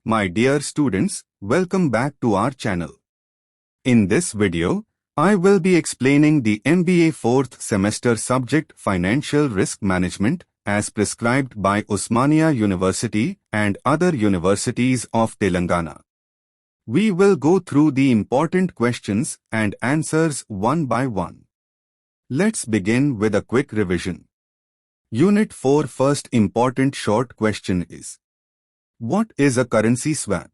My dear students, welcome back to our channel. In this video, I will be explaining the MBA 4th semester subject Financial Risk Management as prescribed by Osmania University and other universities of Telangana. We will go through the important questions and answers one by one. Let's begin with a quick revision. Unit 4 first important short question is: what is a currency swap?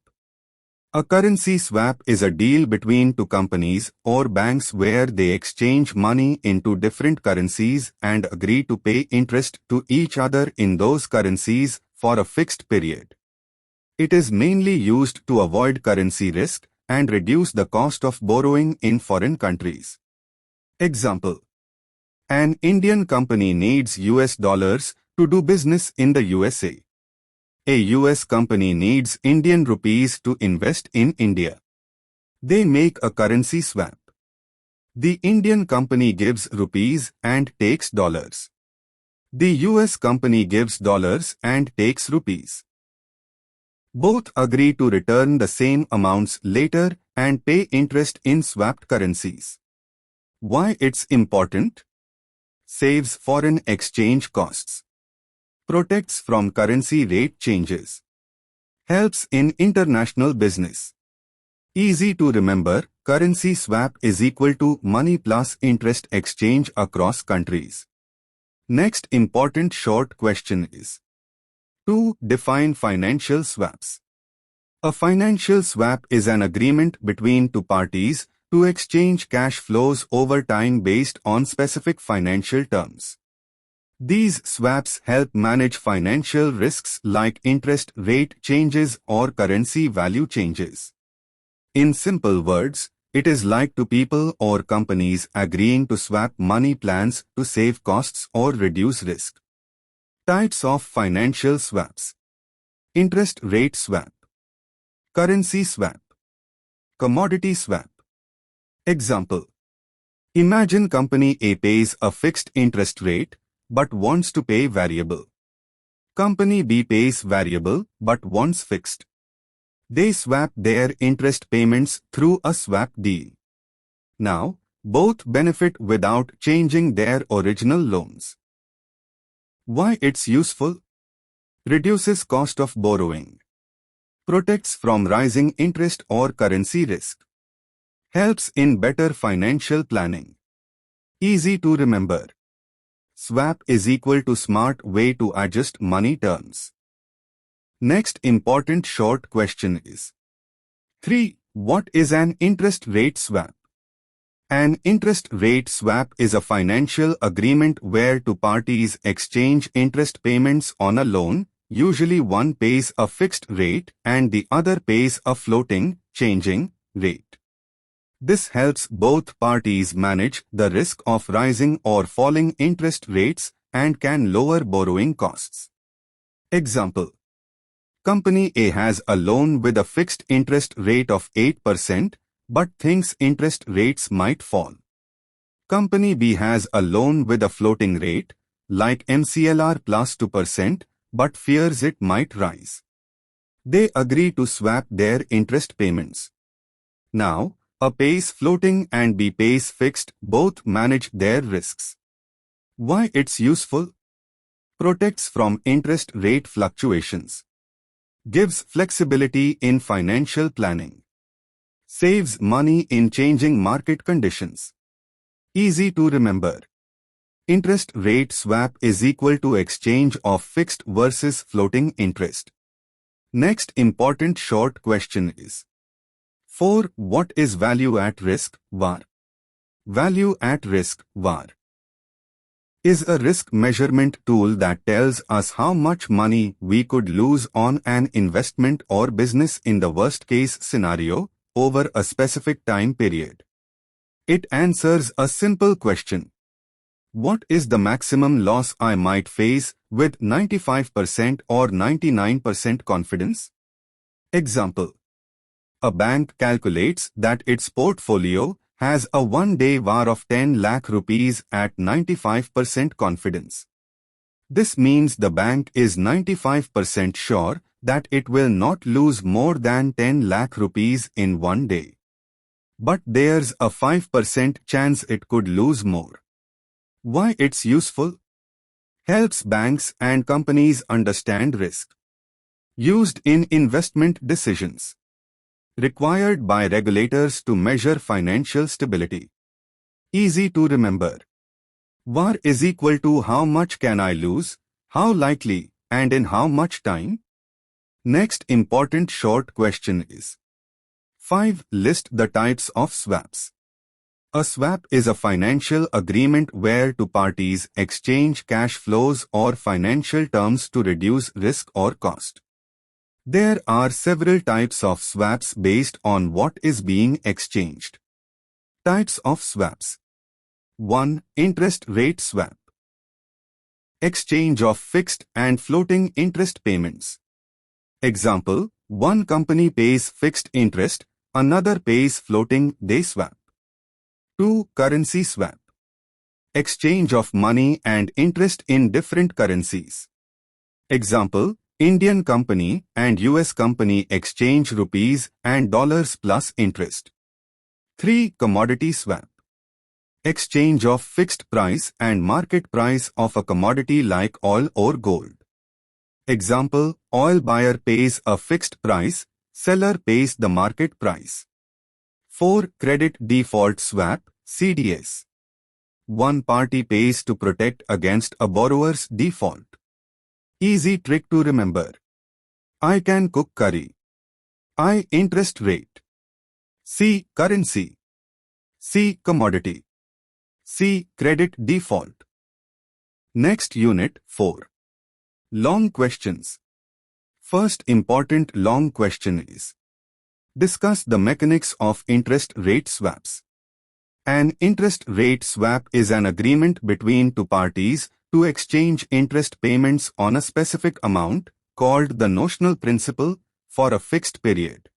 A currency swap is a deal between two companies or banks where they exchange money into different currencies and agree to pay interest to each other in those currencies for a fixed period. It is mainly used to avoid currency risk and reduce the cost of borrowing in foreign countries. Example: an Indian company needs US dollars to do business in the USA. A US company needs Indian rupees to invest in India. They make a currency swap. The Indian company gives rupees and takes dollars. The US company gives dollars and takes rupees. Both agree to return the same amounts later and pay interest in swapped currencies. Why it's important? Saves foreign exchange costs. Protects from currency rate changes. Helps in international business. Easy to remember, currency swap is equal to money plus interest exchange across countries. Next important short question is: 2. Define financial swaps. A financial swap is an agreement between two parties to exchange cash flows over time based on specific financial terms. These swaps help manage financial risks like interest rate changes or currency value changes. In simple words, it is like two people or companies agreeing to swap money plans to save costs or reduce risk. Types of financial swaps: interest rate swap, currency swap, commodity swap. Example: imagine company A pays a fixed interest rate but wants to pay variable. Company B pays variable but wants fixed. They swap their interest payments through a swap deal. Now, both benefit without changing their original loans. Why it's useful? Reduces cost of borrowing. Protects from rising interest or currency risk. Helps in better financial planning. Easy to remember. Swap is equal to smart way to adjust money terms. Next important short question is: 3. What is an interest rate swap? An interest rate swap is a financial agreement where two parties exchange interest payments on a loan. Usually one pays a fixed rate and the other pays a floating, changing, rate. This helps both parties manage the risk of rising or falling interest rates and can lower borrowing costs. Example: company A has a loan with a fixed interest rate of 8% but thinks interest rates might fall. Company B has a loan with a floating rate, like MCLR plus 2%, but fears it might rise. They agree to swap their interest payments. Now, A pays floating and B pays fixed, both manage their risks. Why it's useful? Protects from interest rate fluctuations. Gives flexibility in financial planning. Saves money in changing market conditions. Easy to remember. Interest rate swap is equal to exchange of fixed versus floating interest. Next important short question is: 4. What is value at risk, VAR? Value at risk, VAR, is a risk measurement tool that tells us how much money we could lose on an investment or business in the worst-case scenario over a specific time period. It answers a simple question: what is the maximum loss I might face with 95% or 99% confidence? Example: a bank calculates that its portfolio has a one-day VAR of 10 lakh rupees at 95% confidence. This means the bank is 95% sure that it will not lose more than 10 lakh rupees in one day. But there's a 5% chance it could lose more. Why it's useful? Helps banks and companies understand risk. Used in investment decisions. Required by regulators to measure financial stability. Easy to remember. VAR is equal to how much can I lose, how likely, and in how much time? Next important short question is 5. List the types of swaps. A swap is a financial agreement where two parties exchange cash flows or financial terms to reduce risk or cost. There are several types of swaps based on what is being exchanged. Types of swaps. 1. Interest rate swap. Exchange of fixed and floating interest payments. Example, one company pays fixed interest, another pays floating, they swap. 2. Currency swap. Exchange of money and interest in different currencies. Example, Indian company and US company exchange rupees and dollars plus interest. 3. Commodity swap. Exchange of fixed price and market price of a commodity like oil or gold. Example, oil buyer pays a fixed price, seller pays the market price. 4. Credit default swap, CDS. One party pays to protect against a borrower's default. Easy trick to remember. I can cook curry. I. Interest rate. C. Currency. C. Commodity. C. Credit default. Next unit 4. Long questions. First important long question is: discuss the mechanics of interest rate swaps. An interest rate swap is an agreement between two parties to exchange interest payments on a specific amount, called the notional principal, for a fixed period.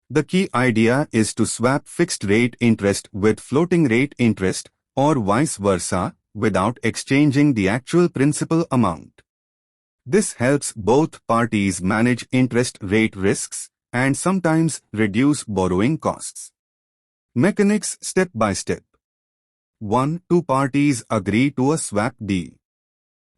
The key idea is to swap fixed rate interest with floating rate interest, or vice versa, without exchanging the actual principal amount. This helps both parties manage interest rate risks and sometimes reduce borrowing costs. Mechanics step by step. 1. Two parties agree to a swap deal.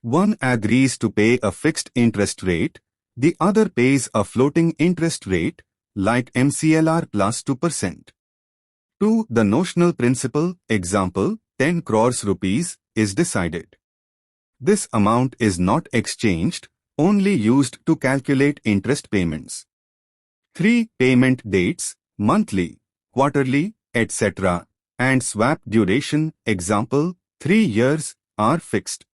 One agrees to pay a fixed interest rate, the other pays a floating interest rate, like MCLR plus 2%. 2. The notional principal, example, 10 crores rupees, is decided. This amount is not exchanged, only used to calculate interest payments. 3. Payment dates, monthly, quarterly, etc., and swap duration, example, 3 years, are fixed.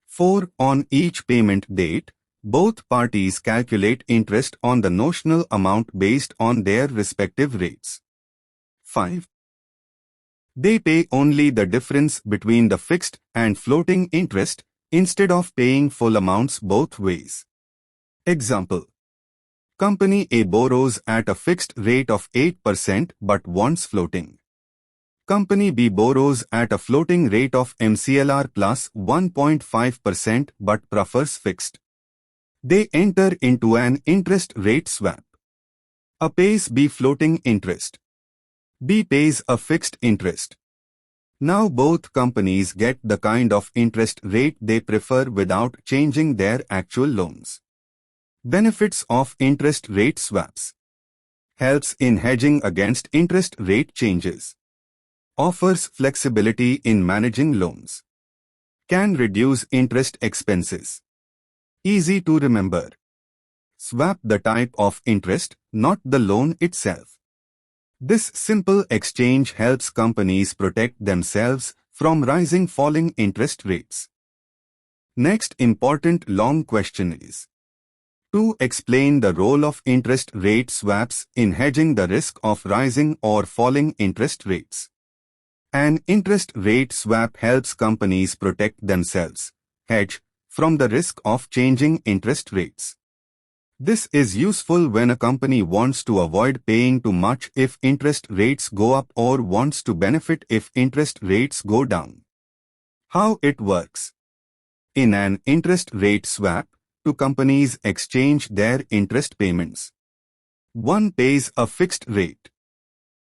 4. On each payment date, both parties calculate interest on the notional amount based on their respective rates. 5. They pay only the difference between the fixed and floating interest instead of paying full amounts both ways. Example: Company A borrows at a fixed rate of 8% but wants floating. Company B borrows at a floating rate of MCLR plus 1.5% but prefers fixed. They enter into an interest rate swap. A pays B floating interest. B pays a fixed interest. Now both companies get the kind of interest rate they prefer without changing their actual loans. Benefits of interest rate swaps. Helps in hedging against interest rate changes. Offers flexibility in managing loans. Can reduce interest expenses. Easy to remember. Swap the type of interest, not the loan itself. This simple exchange helps companies protect themselves from falling interest rates. Next important long question is: to explain the role of interest rate swaps in hedging the risk of rising or falling interest rates. An interest rate swap helps companies protect themselves, hedge, from the risk of changing interest rates. This is useful when a company wants to avoid paying too much if interest rates go up or wants to benefit if interest rates go down. How it works. In an interest rate swap, two companies exchange their interest payments. One pays a fixed rate.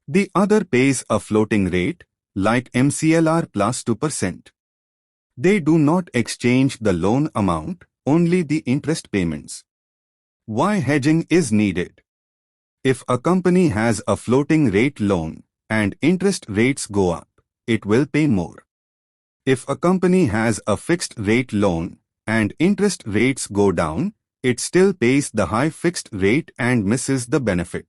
The other pays a floating rate, like MCLR plus 2%. They do not exchange the loan amount, only the interest payments. Why hedging is needed? If a company has a floating rate loan and interest rates go up, it will pay more. If a company has a fixed rate loan and interest rates go down, it still pays the high fixed rate and misses the benefit.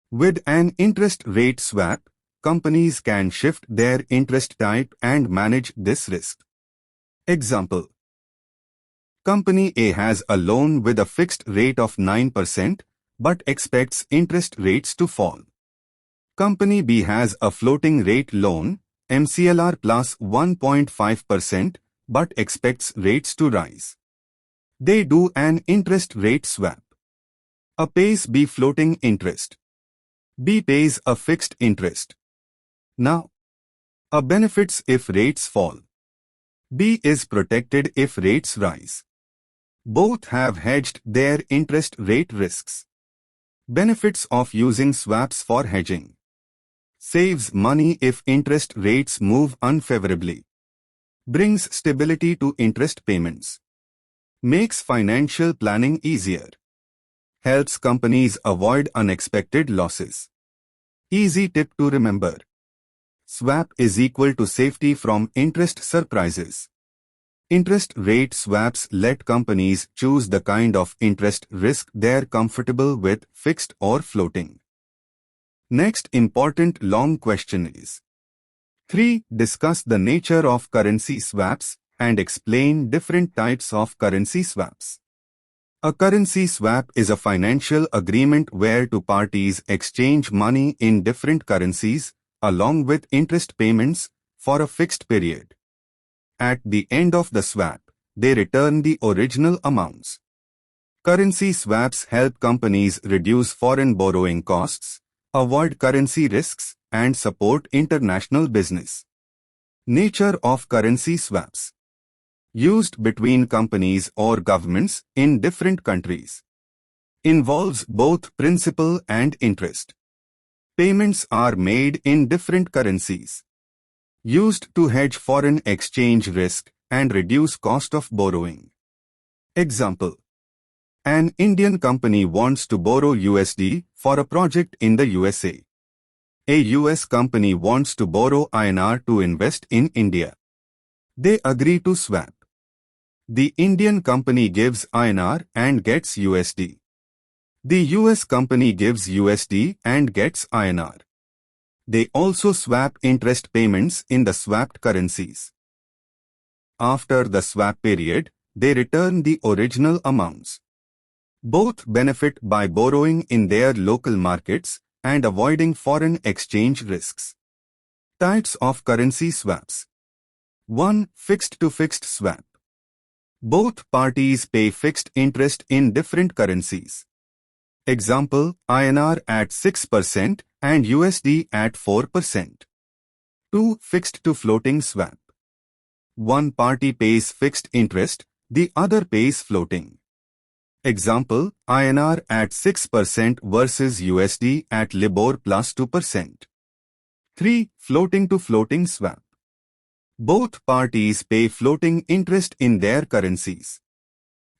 With an interest rate swap, companies can shift their interest type and manage this risk. Example: Company A has a loan with a fixed rate of 9% but expects interest rates to fall. Company B has a floating rate loan, MCLR plus 1.5%, but expects rates to rise. They do an interest rate swap. A pays B floating interest. B pays a fixed interest. Now, A benefits if rates fall. B is protected if rates rise. Both have hedged their interest rate risks. Benefits of using swaps for hedging. Saves money if interest rates move unfavorably. Brings stability to interest payments. Makes financial planning easier. Helps companies avoid unexpected losses. Easy tip to remember. Swap is equal to safety from interest surprises. Interest rate swaps let companies choose the kind of interest risk they're comfortable with, fixed or floating. Next important long question is: 3. Discuss the nature of currency swaps and explain different types of currency swaps. A currency swap is a financial agreement where two parties exchange money in different currencies, along with interest payments, for a fixed period. At the end of the swap, they return the original amounts. Currency swaps help companies reduce foreign borrowing costs, avoid currency risks, and support international business. Nature of currency swaps. Used between companies or governments in different countries. Involves both principal and interest. Payments are made in different currencies. Used to hedge foreign exchange risk and reduce cost of borrowing. Example: an Indian company wants to borrow USD for a project in the USA. A US company wants to borrow INR to invest in India. They agree to swap. The Indian company gives INR and gets USD. The US company gives USD and gets INR. They also swap interest payments in the swapped currencies. After the swap period, they return the original amounts. Both benefit by borrowing in their local markets and avoiding foreign exchange risks. Types of currency swaps. 1. Fixed to fixed swap. Both parties pay fixed interest in different currencies. Example: INR at 6% and USD at 4%. 2. Fixed to floating swap. One party pays fixed interest, the other pays floating. Example: INR at 6% versus USD at LIBOR plus 2%. 3. Floating to floating swap. Both parties pay floating interest in their currencies.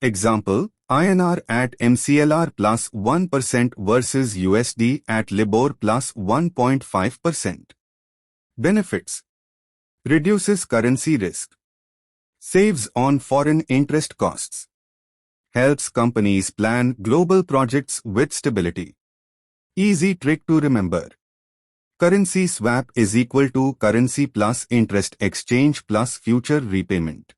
Example: INR at MCLR plus 1% versus USD at LIBOR plus 1.5%. Benefits: reduces currency risk. Saves on foreign interest costs. Helps companies plan global projects with stability. Easy trick to remember. Currency swap is equal to currency plus interest exchange plus future repayment.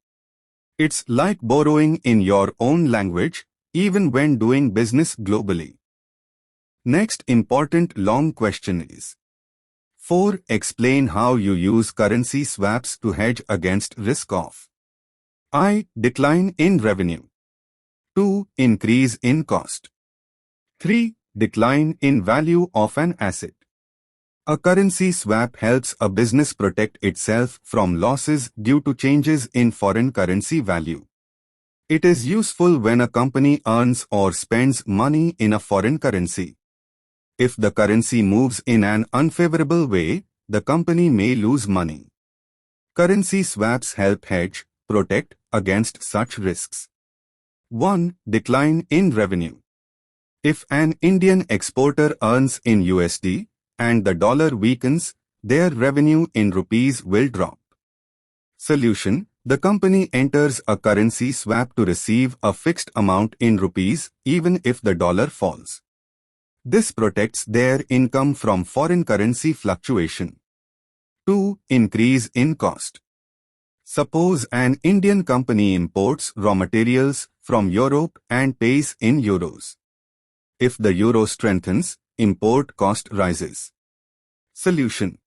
It's like borrowing in your own language, even when doing business globally. Next important long question is: 4. Explain how you use currency swaps to hedge against risk of I. Decline in revenue. 2. Increase in cost. 3. Decline in value of an asset. A currency swap helps a business protect itself from losses due to changes in foreign currency value. It is useful when a company earns or spends money in a foreign currency. If the currency moves in an unfavorable way, the company may lose money. Currency swaps help hedge, protect against such risks. 1. Decline in revenue. If an Indian exporter earns in USD and the dollar weakens, their revenue in rupees will drop. Solution: the company enters a currency swap to receive a fixed amount in rupees even if the dollar falls. This protects their income from foreign currency fluctuation. 2. Increase in cost. Suppose an Indian company imports raw materials from Europe and pays in euros. If the euro strengthens, import cost rises. Solution: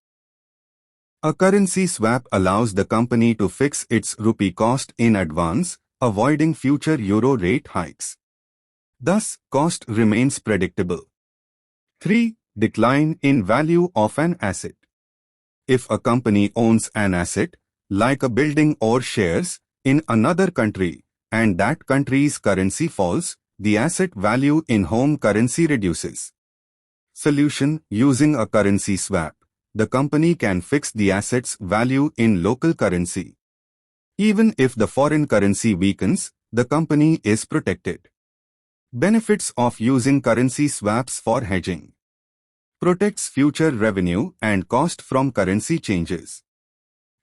a currency swap allows the company to fix its rupee cost in advance, avoiding future euro rate hikes. Thus, cost remains predictable. 3. Decline in value of an asset. If a company owns an asset, like a building or shares, in another country, and that country's currency falls, the asset value in home currency reduces. Solution: using a currency swap, the company can fix the asset's value in local currency. Even if the foreign currency weakens, the company is protected. Benefits of using currency swaps for hedging. Protects future revenue and cost from currency changes.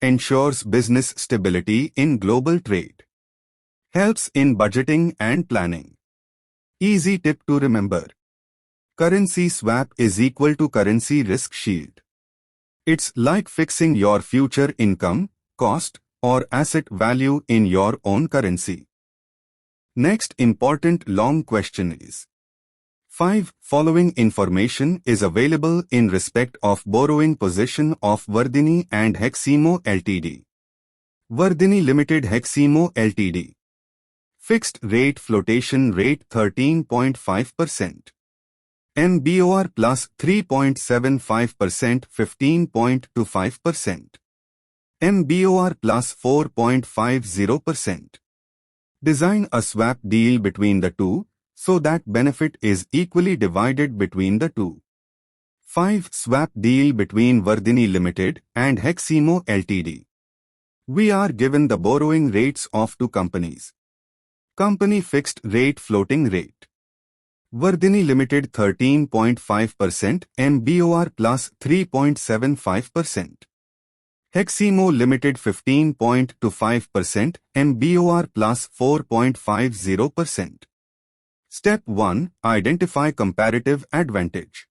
Ensures business stability in global trade. Helps in budgeting and planning. Easy tip to remember. Currency swap is equal to currency risk shield. It's like fixing your future income, cost, or asset value in your own currency. Next important long question is: 5. Following information is available in respect of borrowing position of Vardhini and Heximo Ltd. Vardhini Limited Heximo Ltd. Fixed rate flotation rate 13.5%. MBOR plus 3.75% 15.25%. MBOR plus 4.50%. Design a swap deal between the two so that benefit is equally divided between the two. 5. Swap deal between Vardhini Limited and Heximo Ltd. We are given the borrowing rates of two companies. Company fixed rate floating rate. Vardhini Limited 13.5% MBOR plus 3.75%. Heximo Limited 15.25% MBOR plus 4.50%. Step 1. Identify comparative advantage.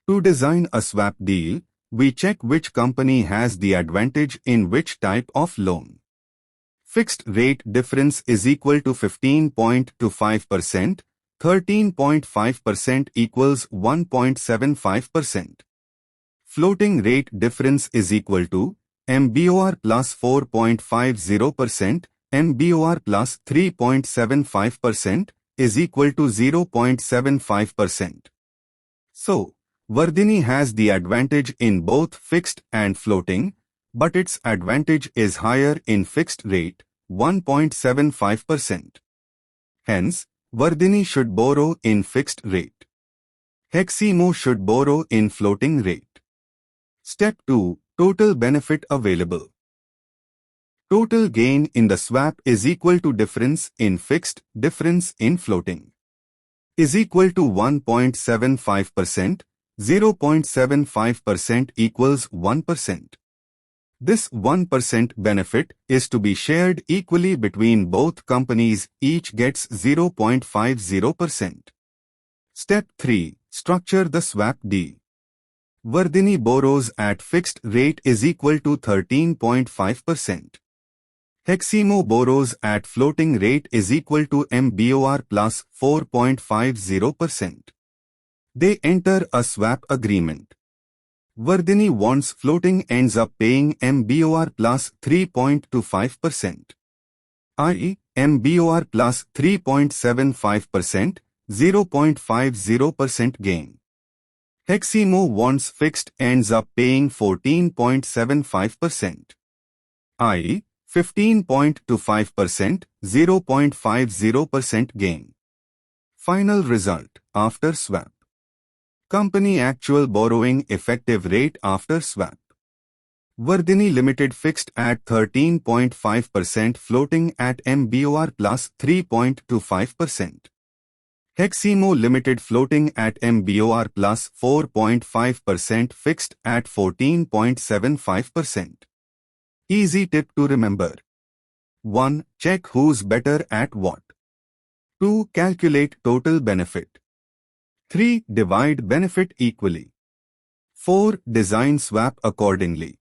To design a swap deal, we check which company has the advantage in which type of loan. Fixed rate difference is equal to 15.25%. 13.5% equals 1.75%. Floating rate difference is equal to MBOR plus 4.50%, MBOR plus 3.75% is equal to 0.75%. So, Vardhini has the advantage in both fixed and floating, but its advantage is higher in fixed rate, 1.75%. Hence, Vardhini should borrow in fixed rate. Heximo should borrow in floating rate. Step 2. Total benefit available. Total gain in the swap is equal to difference in fixed, difference in floating. Is equal to 1.75%, 0.75% equals 1%. This 1% benefit is to be shared equally between both companies, each gets 0.50%. Step 3. Structure the swap deal. Vardhini borrows at fixed rate is equal to 13.5%. Heximo borrows at floating rate is equal to MBOR plus 4.50%. They enter a swap agreement. Vardhini wants floating, ends up paying MBOR plus 3.25%, i.e. MBOR plus 3.75%, 0.50% gain. Heximo wants fixed ends up paying 14.75%, i.e., 15.25%, 0.50% gain. Final result after swap. Company actual borrowing effective rate after swap. Vardhini Limited fixed at 13.5%, floating at MBOR plus 3.25%. Heximo Limited floating at MBOR plus 4.5%, fixed at 14.75%. Easy tip to remember. 1. Check who's better at what. 2. Calculate total benefit. 3. Divide benefit equally. 4. Design swap accordingly.